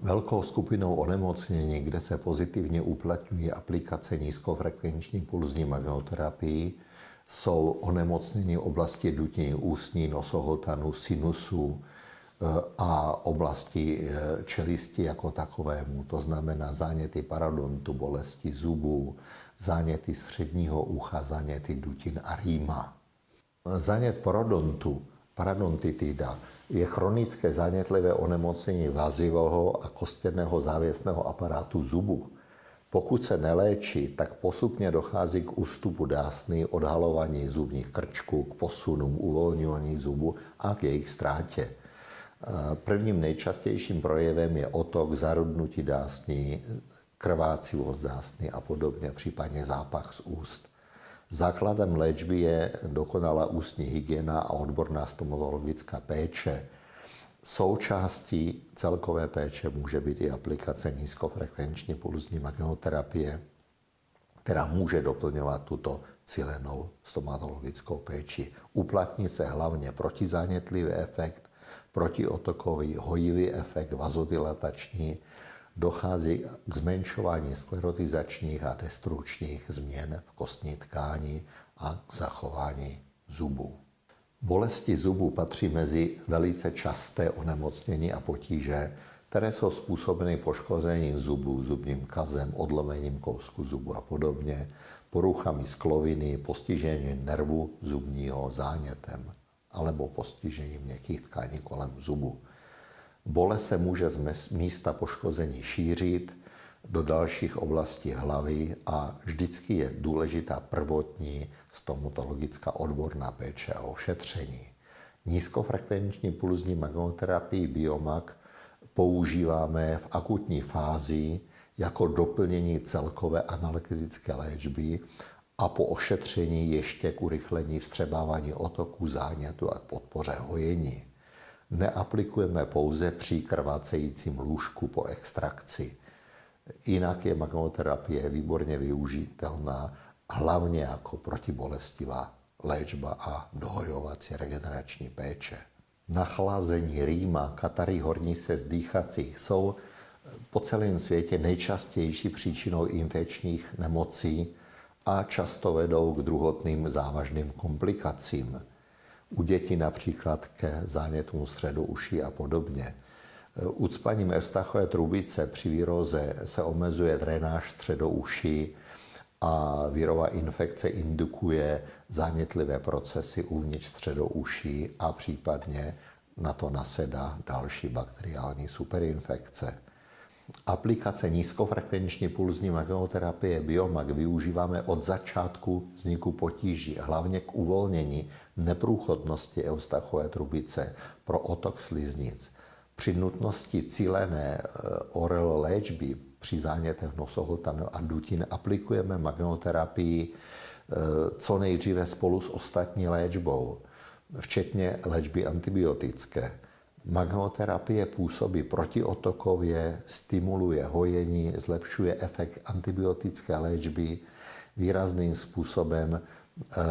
Velkou skupinou onemocnění, kde se pozitivně uplatňují aplikace nízkofrekvenční pulzní magnetoterapii, jsou onemocnění oblasti dutiny ústní, nosohltanu, sinusů a oblasti čelisti jako takovému. To znamená záněty parodontu, bolesti zubů, záněty středního ucha, záněty dutin a rýma. Zánět parodontu, parodontitida, je chronické zánětlivé onemocnění vazivého a kostěného závěsného aparátu zubu. Pokud se neléčí, tak postupně dochází k ústupu dásny, odhalování zubních krčků, k posunům, uvolňování zubu a k jejich ztrátě. Prvním nejčastějším projevem je otok, zarudnutí dásní, krvácivost dásny a podobně, případně zápach z úst. Základem léčby je dokonalá ústní hygiena a odborná stomatologická péče. Součástí celkové péče může být i aplikace nízkofrekvenční pulzní magnetoterapie, která může doplňovat tuto cílenou stomatologickou péči. Uplatní se hlavně protizánětlivý efekt, protiotokový hojivý efekt, vazodilatační, dochází k zmenšování sklerotizačních a destrukčních změn v kostní tkání a k zachování zubů. Bolesti zubů patří mezi velice časté onemocnění a potíže, které jsou způsobeny poškozením zubů, zubním kazem, odlomením kousku zubu a podobně, poruchami skloviny, postižením nervu zubního, zánětem alebo postižením měkkých tkání kolem zubu. Bolest se může z místa poškození šířit do dalších oblastí hlavy a vždycky je důležitá prvotní stomatologická odborná péče a ošetření. Nízkofrekvenční pulzní magnetoterapii Biomag používáme v akutní fázi jako doplnění celkové analgetické léčby a po ošetření ještě k urychlení vstřebávání otoku zánětu a k podpoře hojení. Neaplikujeme pouze při krvácejícím lůžku po extrakci. Jinak je magnetoterapie výborně využitelná hlavně jako protibolestivá léčba a dohojovací regenerační péče. Nachlazení rýma, katary hornice zdýchacích jsou po celém světě nejčastější příčinou infekčních nemocí a často vedou k druhotným závažným komplikacím. U dětí například ke zánětům středu uší a podobně. Ucpaním Eustachové trubice při viróze se omezuje drenáž středouší a virová infekce indukuje zánětlivé procesy uvnitř středouší a případně na to nasedá další bakteriální superinfekce. Aplikace nízkofrekvenční pulzní magnetoterapie Biomag využíváme od začátku vzniku potíží, hlavně k uvolnění neprůchodnosti Eustachové trubice pro otok sliznic. Při nutnosti cílené oral léčby při zánětech nosohltanu a dutin aplikujeme magnetoterapii co nejdříve spolu s ostatní léčbou, včetně léčby antibiotické. Magnetoterapie působí protiotokově, stimuluje hojení, zlepšuje efekt antibiotické léčby, výrazným způsobem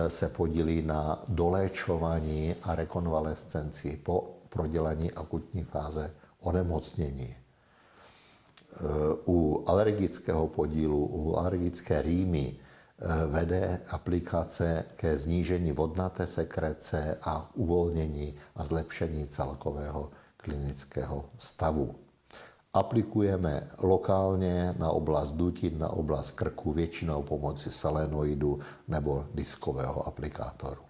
se podílí na doléčování a rekonvalescenci po prodělání akutní fáze onemocnění. U alergického podílu, u alergické rýmy vede aplikace ke znížení vodnaté sekrece a uvolnění a zlepšení celkového klinického stavu. Aplikujeme lokálně na oblast dutin, na oblast krku, většinou pomocí selenoidu nebo diskového aplikátoru.